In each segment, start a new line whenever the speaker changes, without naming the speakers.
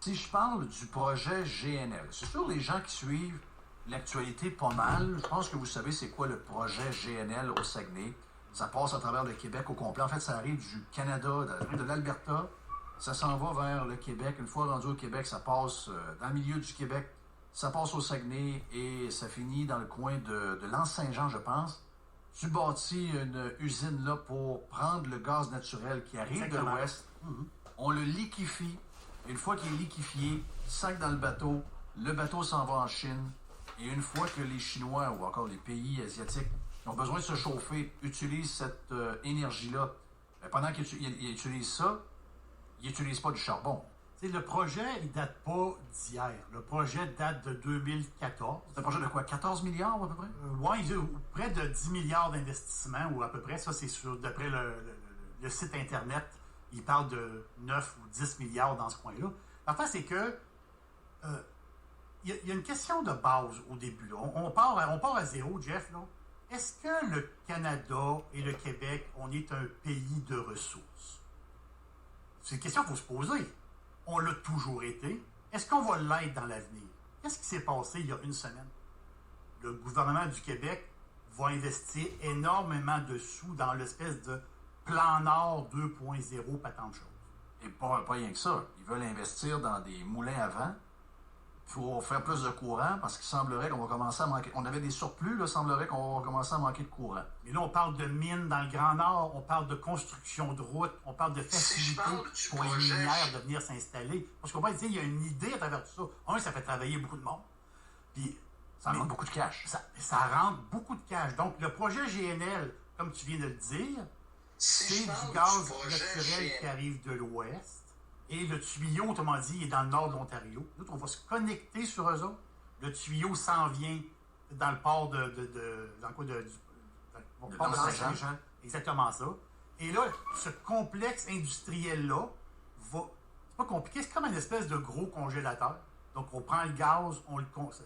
Si je parle du projet GNL, c'est sûr les gens qui suivent l'actualité pas mal, je pense que vous savez c'est quoi le projet GNL au Saguenay. Ça passe à travers le Québec au complet. En fait, ça arrive du Canada, de l'Alberta. Ça s'en va vers le Québec. Une fois rendu au Québec, ça passe dans le milieu du Québec. Ça passe au Saguenay et ça finit dans le coin de l'Anse-Saint-Jean, je pense. Tu bâtis une usine là pour prendre le gaz naturel qui arrive
Exactement.
de l'Ouest. On le liquéfie. Une fois qu'il est liquéfié, sac dans le bateau s'en va en Chine. Et une fois que les Chinois ou encore les pays asiatiques ont besoin de se chauffer, utilisent cette énergie-là, pendant qu'ils utilisent ça, ils n'utilisent pas du charbon.
T'sais, le projet, il date pas d'hier. Le projet date de 2014.
C'est un projet de quoi? 14 milliards à peu près?
Oui, près de 10 milliards d'investissements, ou à peu près. Ça, c'est sûr. D'après le site Internet, il parle de 9 ou 10 milliards dans ce coin-là. L'affaire, c'est que il y a une question de base au début. Là. On part à zéro, Jeff. Là. Est-ce que le Canada et le Québec, on est un pays de ressources? C'est une question qu'il faut se poser. On l'a toujours été. Est-ce qu'on va l'être dans l'avenir? Qu'est-ce qui s'est passé il y a une semaine? Le gouvernement du Québec va investir énormément de sous dans l'espèce de plan Nord 2.0, pas tant de choses.
Et pas rien que ça. Ils veulent investir dans des moulins à vent pour faire plus de courant parce qu'il semblerait qu'on va commencer à manquer. On avait des surplus, là, il semblerait qu'on va commencer à manquer de courant.
Mais là, on parle de mines dans le Grand Nord, on parle de construction de routes, on parle de facilité pour les minières de venir s'installer. Parce qu'on va dire, il y a une idée à travers tout ça. Un, ça fait travailler beaucoup de monde. Puis,
ça rentre beaucoup de cash.
Ça rentre beaucoup de cash. Donc, le projet GNL, comme tu viens de le dire, c'est du gaz naturel qui arrive de l'Ouest. Et le tuyau, autrement dit, est dans le nord de l'Ontario. Nous, on va se connecter sur eux autres. Le tuyau s'en vient dans le port dans le quoi de port de Saint-Jean. Exactement ça. Et là, ce complexe industriel-là va... C'est pas compliqué, c'est comme une espèce de gros congélateur. Donc, on prend le gaz,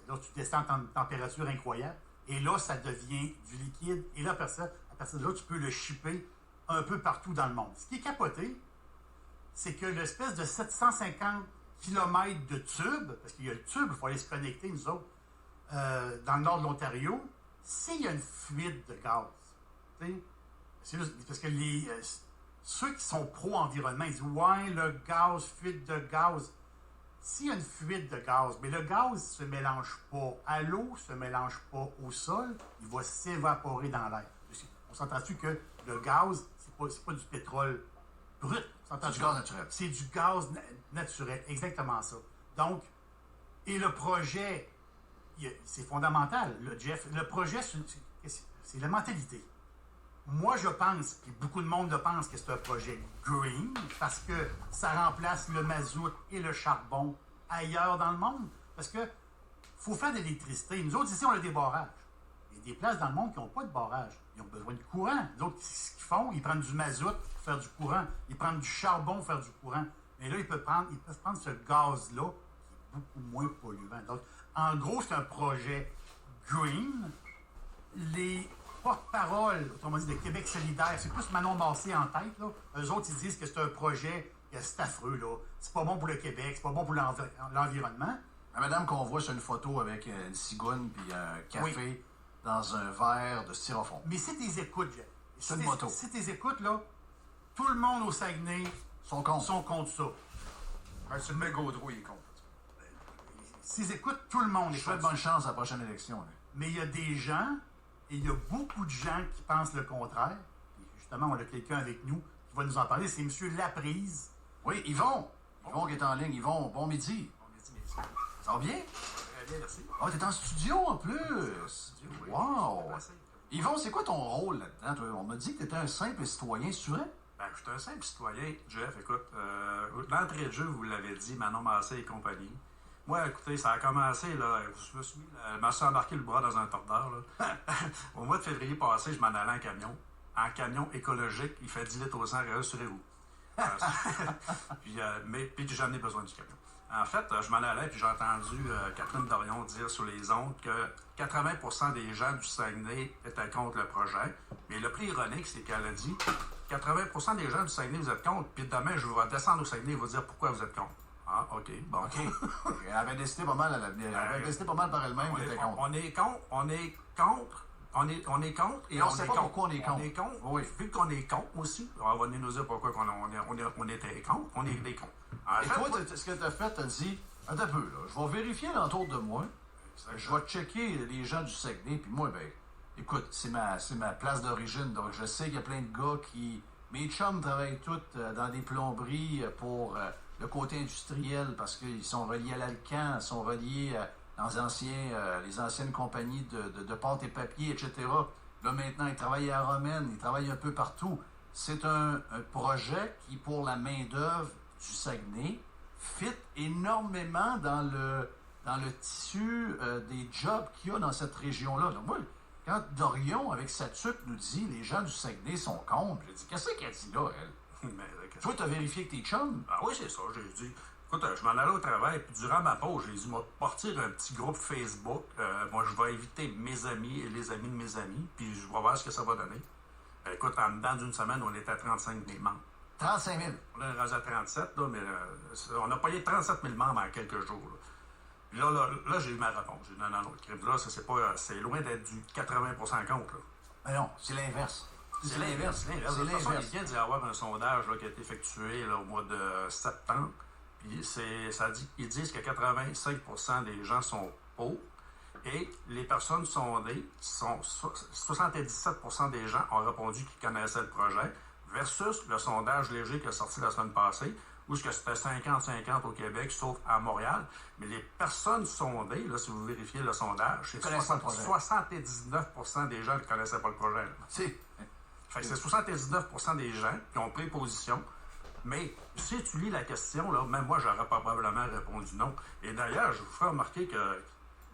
là, tu descends en température incroyable. Et là, ça devient du liquide. Et là, à partir de là, tu peux le shipper un peu partout dans le monde. Ce qui est capoté, c'est que l'espèce de 750 km de tube, parce qu'il y a le tube, il faut aller se connecter, nous autres, dans le nord de l'Ontario, s'il y a une fuite de gaz, c'est juste parce que ceux qui sont pro-environnement, ils disent « Ouais, le gaz, fuite de gaz. » S'il y a une fuite de gaz, mais le gaz ne se mélange pas à l'eau, ne se mélange pas au sol, il va s'évaporer dans l'air. On s'entend-tu que le gaz, c'est pas du pétrole brut.
C'est du gaz naturel.
C'est du gaz naturel, exactement ça. Donc, et le projet, c'est fondamental, Jeff. Le projet, c'est la mentalité. Moi, je pense, puis beaucoup de monde le pense, que c'est un projet green, parce que ça remplace le mazout et le charbon ailleurs dans le monde. Parce que faut faire de l'électricité. Nous autres, ici, on a des barrages. Il y a des places dans le monde qui n'ont pas de barrage. Ils ont besoin de courant. Les autres, ce qu'ils font, ils prennent du mazout pour faire du courant. Ils prennent du charbon pour faire du courant. Mais là, ils peuvent prendre ce gaz-là qui est beaucoup moins polluant. Donc, en gros, c'est un projet green. Les porte-parole, autrement dit, de Québec solidaire, c'est plus Manon Massé en tête. Là. Eux autres, ils disent que c'est un projet, c'est affreux. Là. C'est pas bon pour le Québec, c'est pas bon pour l'environnement.
La madame qu'on voit sur une photo avec une cigogne puis un café dans un verre de styrofoam.
Mais si tu les écoutes, Jeff,
C'est une moto.
Si tu les écoutes, là, tout le monde au Saguenay
Sont contre
ça.
C'est le mec Gaudreau, il est contre.
S'ils écoutent, tout le monde
Je
est
souhaite
contre
bonne
ça.
chance à la prochaine élection. Là.
Mais il y a des gens, et il y a beaucoup de gens qui pensent le contraire. Et justement, on a quelqu'un avec nous qui va nous en parler. C'est M. Laprise.
Oui, Yvon. Yvon qui est en ligne. Yvon, bon midi. Ça va bien?
Très bien, merci.
Ah, t'es en studio en plus.
Oui.
Wow.
Merci.
Yvon, c'est quoi ton rôle là-dedans? Toi? On m'a dit que t'étais un simple citoyen, c'est vrai?
Ben, je suis un simple citoyen, Jeff. Écoute, l'entrée de jeu, vous l'avez dit, Manon Massé et compagnie. Moi, écoutez, ça a commencé, là, je me suis embarqué le bras dans un tordeur, là. Au mois de février passé, je m'en allais en camion. En camion écologique, il fait 10 litres au 100, rassurez-vous. Puis j'ai jamais besoin du camion. En fait, je m'en allais, puis j'ai entendu Catherine Dorion dire sur les ondes que 80% des gens du Saguenay étaient contre le projet. Mais le plus ironique, c'est qu'elle a dit 80% des gens du Saguenay, vous êtes contre, puis demain, je vais descendre au Saguenay et vous dire pourquoi vous êtes contre. Ah, OK. Bon.
OK. Elle avait décidé pas mal elle avait décidé pas mal par elle-même qu'elle était contre.
On est contre. On est contre. Et
on ne sait pas pourquoi on est contre.
On est contre.
Oui.
Vu qu'on est contre aussi, on va nous dire pourquoi on était contre. On est des contre.
Et toi, ce que tu as fait, tu as dit, attends un peu, là, je vais vérifier l'entour de moi. Je vais checker les gens du Saguenay, puis moi, ben, écoute, c'est ma place d'origine, donc je sais qu'il y a plein de gars qui... Mes chums travaillent tous dans des plomberies pour le côté industriel, parce qu'ils sont reliés à l'Alcan, ils sont reliés dans les anciennes compagnies de pâte et papier, etc. Là, maintenant, ils travaillent à Romaine, ils travaillent un peu partout. C'est un projet qui, pour la main-d'œuvre du Saguenay, fit énormément dans le tissu des jobs qu'il y a dans cette région-là. Donc, moi, quand Dorion, avec sa tuque, nous dit « les gens du Saguenay sont contre », j'ai dit « qu'est-ce qu'elle dit là, elle? » Toi, tu as vérifié que tes chums?
Ah oui, c'est ça. J'ai dit, écoute, je m'en allais au travail, puis durant ma pause, j'ai dit, moi, partir un petit groupe Facebook. Moi, je vais inviter mes amis et les amis de mes amis, puis je vais voir ce que ça va donner. Écoute, en dedans d'une semaine, on était à 35 000 membres.
35 000?
On est rendu à 37, là, mais on a payé 37 000 membres en quelques jours. Là. Puis là, j'ai eu ma réponse. J'ai dit, non, le crime, là, c'est loin d'être du 80% contre. Là.
Mais non, c'est l'inverse.
C'est l'inverse. De toute façon, il vient d'y avoir un sondage là, qui a été effectué là, au mois de septembre. Puis ils disent que 85% des gens sont pour. Et les personnes sondées, 77% des gens ont répondu qu'ils connaissaient le projet, versus le sondage léger qui est sorti la semaine passée, où c'était 50-50 au Québec, sauf à Montréal. Mais les personnes sondées, là, si vous vérifiez le sondage, c'est 79% des gens qui ne connaissaient pas le projet. C'est 79% des gens qui ont pris position. Mais si tu lis la question, là, même moi, j'aurais probablement répondu non. Et d'ailleurs, je vous ferai remarquer que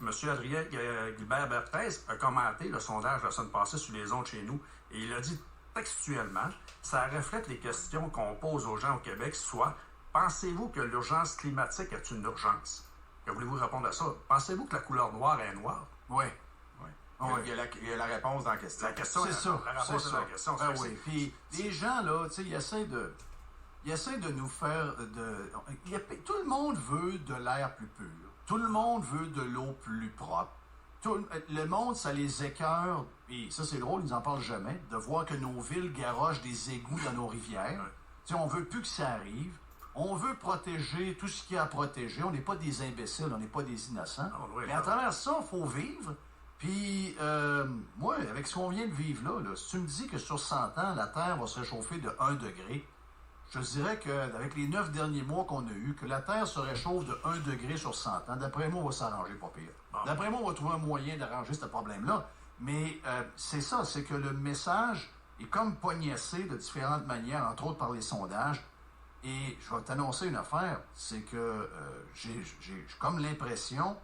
M. Adrien Guilbert-Berthez a commenté le sondage la semaine passée sur les ondes chez nous. Et il a dit textuellement, ça reflète les questions qu'on pose aux gens au Québec, soit pensez-vous que l'urgence climatique est une urgence? Que voulez-vous répondre à ça? Pensez-vous que la couleur noire est noire?
Oui.
Il y a la réponse dans la question.
La question,
c'est ça.
La réponse est dans la question.
Ben oui. Puis les gens, là, tu sais, ils essaient de nous faire... Tout le monde veut de l'air plus pur. Tout le monde veut de l'eau plus propre. Le monde, ça les écœure, et ça c'est drôle, ils n'en parlent jamais, de voir que nos villes garochent des égouts dans nos rivières. Ouais. On veut plus que ça arrive. On veut protéger tout ce qu'il y a à protéger. On n'est pas des imbéciles, on n'est pas des innocents. Mais à travers ça, il faut vivre. Puis, moi, avec ce qu'on vient de vivre là, si tu me dis que sur 100 ans, la Terre va se réchauffer de 1 degré, je dirais qu'avec les 9 derniers mois qu'on a eus, que la Terre se réchauffe de 1 degré sur 100 ans, d'après moi, on va s'arranger pas pire. D'après moi, on va trouver un moyen d'arranger ce problème-là. Mais c'est ça, c'est que le message est comme poignassé de différentes manières, entre autres par les sondages. Et je vais t'annoncer une affaire, c'est que j'ai comme l'impression,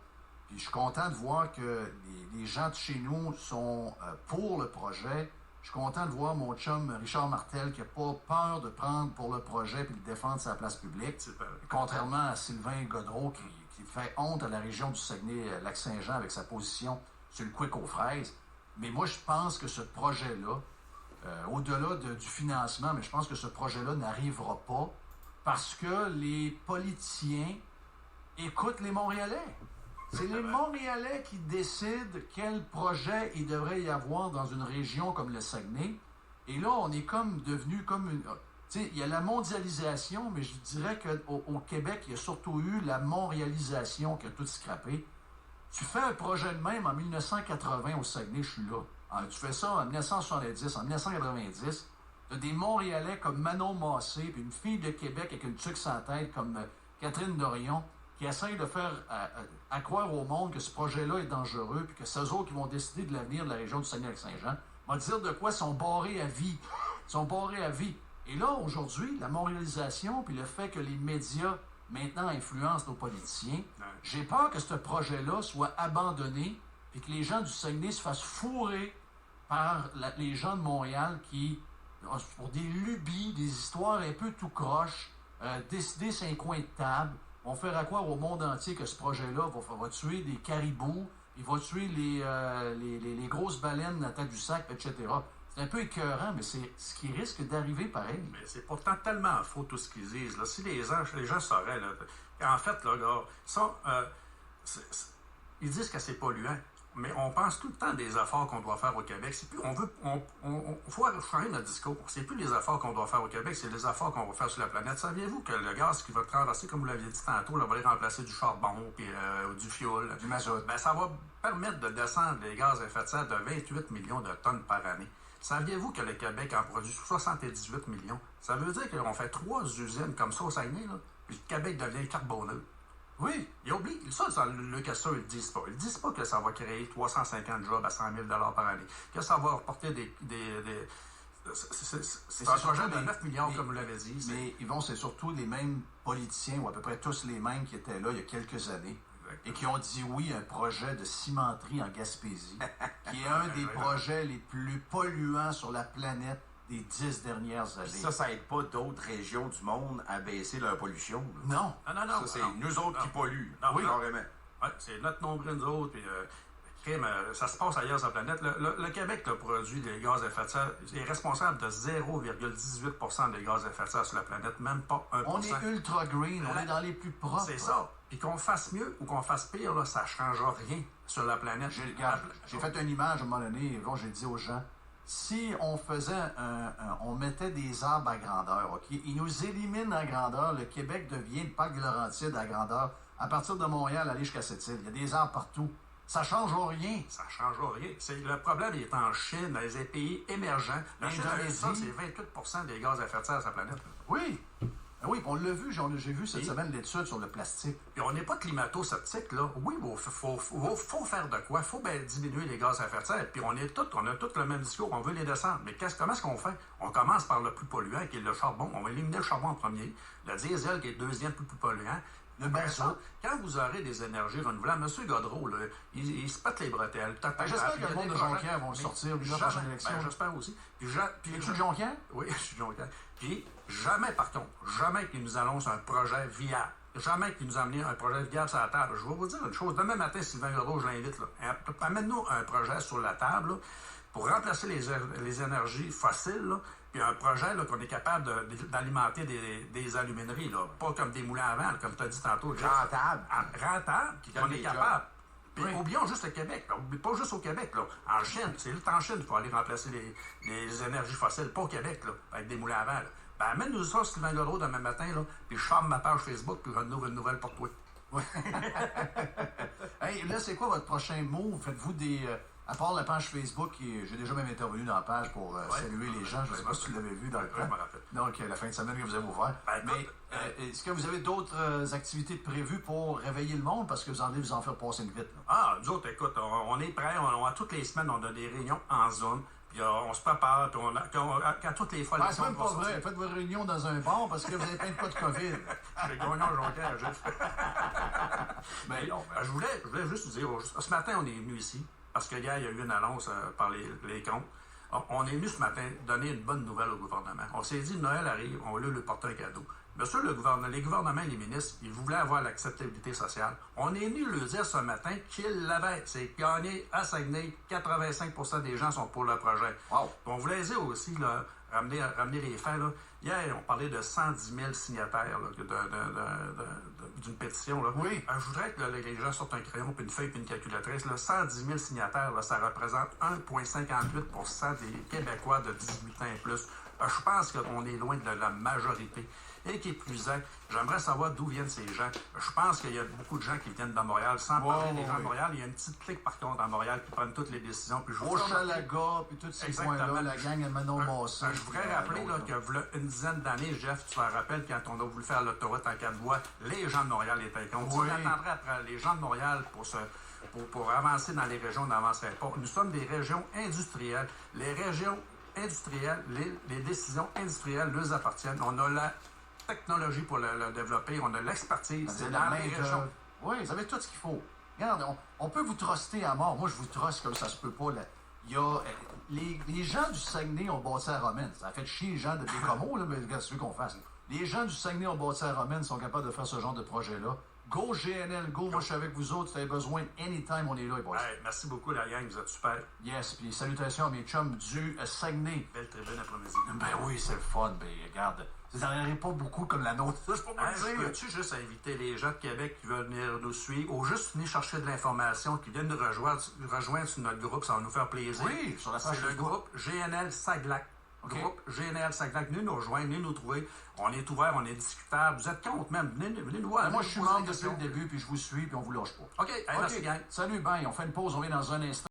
puis je suis content de voir que les gens de chez nous sont pour le projet. Je suis content de voir mon chum Richard Martel qui n'a pas peur de prendre pour le projet et de défendre sa place publique. Contrairement à Sylvain Godreau qui fait honte à la région du Saguenay-Lac-Saint-Jean avec sa position sur le quick aux fraises. Mais moi, je pense que ce projet-là, au-delà du financement, mais je pense que ce projet-là n'arrivera pas parce que les politiciens écoutent les Montréalais. C'est les Montréalais qui décident quel projet il devrait y avoir dans une région comme le Saguenay. Et là, on est comme devenu comme une... Tu sais, il y a la mondialisation, mais je dirais qu'au Québec, il y a surtout eu la montréalisation qui a tout scrappé. Tu fais un projet de même en 1980 au Saguenay, je suis là. Tu fais ça en 1970, en 1990. Tu as des Montréalais comme Manon Massé, puis une fille de Québec avec une tuque sans tête comme Catherine Dorion, qui essayent de faire à croire au monde que ce projet-là est dangereux, puis que c'est eux autres qui vont décider de l'avenir de la région du Saguenay-Lac-Saint-Jean. On va dire de quoi ils sont barrés à vie. Ils sont barrés à vie. Et là, aujourd'hui, la montréalisation, puis le fait que les médias, maintenant, influencent nos politiciens, j'ai peur que ce projet-là soit abandonné, puis que les gens du Saguenay se fassent fourrer par les gens de Montréal qui, pour des lubies, des histoires un peu tout croche, décider sur un coin de table, vont faire croire au monde entier que ce projet-là va tuer des caribous, il va tuer les grosses baleines à Tadoussac, etc. C'est un peu écœurant, mais c'est ce qui risque d'arriver pareil.
Mais c'est pourtant tellement faux tout ce qu'ils disent. Là. Si les gens sauraient, là, En fait, là, gars, ça, ils disent que c'est polluant, mais on pense tout le temps des efforts qu'on doit faire au Québec. C'est plus, faut changer notre discours. C'est plus les efforts qu'on doit faire au Québec, c'est les efforts qu'on va faire sur la planète. Saviez-vous que le gaz qui va traverser, comme vous l'aviez dit tantôt, là, va aller remplacer du charbon, puis du fioul,
Du mazout.
Ben, ça va permettre de descendre les gaz à effet de serre de 28 millions de tonnes par année. Saviez-vous que le Québec en produit 78 millions? Ça veut dire qu'on fait 3 usines comme ça au Saguenay, là, puis le Québec devient carboneux. Oui, ils oublient. Ça, le questeur, ils ne disent pas. Ils ne disent pas que ça va créer 350 jobs à 100 000 par année, que ça va reporter c'est un projet de 9 millions, comme vous l'avez dit.
Mais Yvon, c'est surtout les mêmes politiciens, ou à peu près tous les mêmes qui étaient là il y a quelques années, et qui ont dit oui à un projet de cimenterie en Gaspésie, qui est un des projets les plus polluants sur la planète des 10 dernières années.
Ça aide pas d'autres régions du monde à baisser leur pollution. Là.
Non.
Non.
Ça, c'est nous autres qui polluent.
Non, oui.
Carrément.
Ouais, c'est notre nombre, nous autres. Puis, ça se passe ailleurs sur la planète. Le Québec là, produit des gaz à effet de serre. Il est responsable de 0,18% des gaz à effet de serre sur la planète, même pas 1%.
On est ultra green, on est dans les plus propres.
C'est ça. Puis qu'on fasse mieux ou qu'on fasse pire, là, ça ne changera rien sur la planète.
J'ai fait une image à un moment donné, Yvon, j'ai dit aux gens, si on faisait on mettait des arbres à grandeur, OK? Ils nous éliminent à grandeur. Le Québec devient le parc de Laurentides à grandeur. À partir de Montréal, aller jusqu'à Sept-Îles. Il y a des arbres partout. Ça ne change rien.
Ça ne changera rien. Le problème est en Chine, dans les pays émergents. La Chine, c'est 28% des gaz à effet de serre sur la planète.
Oui. Oui, on l'a vu. J'ai vu cette semaine l'étude sur le plastique.
Puis on n'est pas climato-sceptique, là. Oui, il faut faire de quoi? Il faut diminuer les gaz à effet de serre. Puis on a tous le même discours. On veut les descendre. Mais comment est-ce qu'on fait? On commence par le plus polluant, qui est le charbon. On va éliminer le charbon en premier. Le diesel, qui est le deuxième plus polluant. Le mazout. Quand vous aurez des énergies renouvelables, M. Godreau, là, il se pète les bretelles.
J'espère que le monde de Jonquière vont le sortir lui, la prochaine élection.
J'espère aussi.
Es-tu de Jonquière?
Oui, je suis de Jonquière. Puis jamais, par contre, jamais qu'il nous annonce un projet viable. Jamais qu'il nous a amené un projet viable sur la table. Je vais vous dire une chose. Demain matin, Sylvain Godreau, je l'invite. Amène-nous un projet sur la table là, pour remplacer les énergies fossiles. Là, puis un projet là, qu'on est capable d'alimenter des alumineries, là, pas comme des moulins à vent, là, comme tu as dit tantôt.
Rentable.
Rentable, qu'on est capable. Puis oublions juste le Québec, là. Pas juste au Québec. Là. En Chine, c'est en Chine qu'il faut aller remplacer les énergies fossiles, pas au Québec, là, avec des moulins à vent. Là. Ben, amène-nous ça, Sylvain Godreau, demain matin, là, puis je ferme ma page Facebook, puis je renouveau une nouvelle pour toi.
Hey, là, c'est quoi votre prochain move? Faites-vous des... à part la page Facebook, j'ai déjà même intervenu dans la page pour saluer les gens. Je ne sais pas si tu l'avais vu dans le temps. Donc, la fin de semaine que vous avez ouvert. Mais est-ce que vous avez d'autres activités prévues pour réveiller le monde? Parce que vous allez vous en faire passer une vite. Là.
Ah, nous autres, écoute, on est prêts. Toutes les semaines, on a des réunions en zone. Puis on se prépare. Puis quand toutes les fois...
c'est même pas vrai. Faites vos réunions dans un bar parce que vous avez plein de cas de COVID.
J'ai gagné un Jonquière, juste. Mais je voulais juste vous dire, ce matin, on est venu ici. Parce qu'hier, il y a eu une annonce par les comptes. On est venu ce matin donner une bonne nouvelle au gouvernement. On s'est dit, Noël arrive, on va lui porter un cadeau. Monsieur les gouvernements et les ministres, ils voulaient avoir l'acceptabilité sociale. On est venu lui dire ce matin qu'ils l'avaient. C'est gagné à Saguenay. 85% des gens sont pour le projet.
Wow.
On voulait dire aussi, là, ramener les faits. Là. Hier, on parlait de 110 000 signataires là, d'une pétition. Là.
Oui.
Je voudrais que les gens sortent un crayon, puis une feuille, puis une calculatrice. Là. 110 000 signataires, là, ça représente 1,58% des Québécois de 18 ans et plus. Je pense qu'on est loin de la majorité. Et qui est plus j'aimerais savoir d'où viennent ces gens. Je pense qu'il y a beaucoup de gens qui viennent de Montréal. Sans parler des gens de Montréal, il y a une petite clique, par contre, à Montréal qui prennent toutes les décisions. Puis
Hochelaga, puis tous ces coins-là, la gang à Manon Massé.
Je voudrais rappeler là, qu'il y a une dizaine d'années, Jeff, tu te rappelles, quand on a voulu faire l'autoroute en 4 voies, les gens de Montréal étaient contre.
Oui.
On attendrait après les gens de Montréal pour avancer dans les régions, on n'avancerait pas. Nous sommes des régions industrielles. Les régions industrielles, les décisions industrielles nous appartiennent. On a la technologie pour le développer, on a l'expertise.
C'est dans les régions. Oui, vous avez tout ce qu'il faut. Regarde, on peut vous truster à mort. Moi, je vous truste comme ça se peut pas. Là. Il y a, les gens du Saguenay ont bâti la Romaine. Ça a fait chier les gens de Bécomo, là, mais qu'est-ce que tu veux qu'on fasse? Les gens du Saguenay ont bâti la Romaine, sont capables de faire ce genre de projet-là. Go GNL, go, moi je suis avec vous autres, si vous avez besoin, anytime, on est là, les boys.
Hey, merci beaucoup, la gang, vous êtes super.
Yes, puis salutations à mes chums du Saguenay.
Belle tribune après-midi.
Ben oui, c'est le fun, ben regarde, Vous n'en pas beaucoup comme la nôtre. Ça, je peux pas
Hey,
le dire.
peux-tu juste inviter les gens de Québec qui veulent venir nous suivre ou juste venir chercher de l'information, qui viennent nous rejoindre sur notre groupe, ça va nous faire plaisir.
Oui, sur la page
C'est le
Facebook.
groupe GNL Saglac.
OK.
Groupe GNL Saglac. Venez nous rejoindre, venez nous trouver. On est ouvert, on est discutable. Vous êtes contre même. Venez nous voir.
Ben, moi,
venez
je suis
nous poser
membre
des
depuis le
questions.
début, puis je vous suis, puis on vous lâche pas.
OK, hey, merci, gang.
Salut, bye. On fait une pause, on vient dans un instant.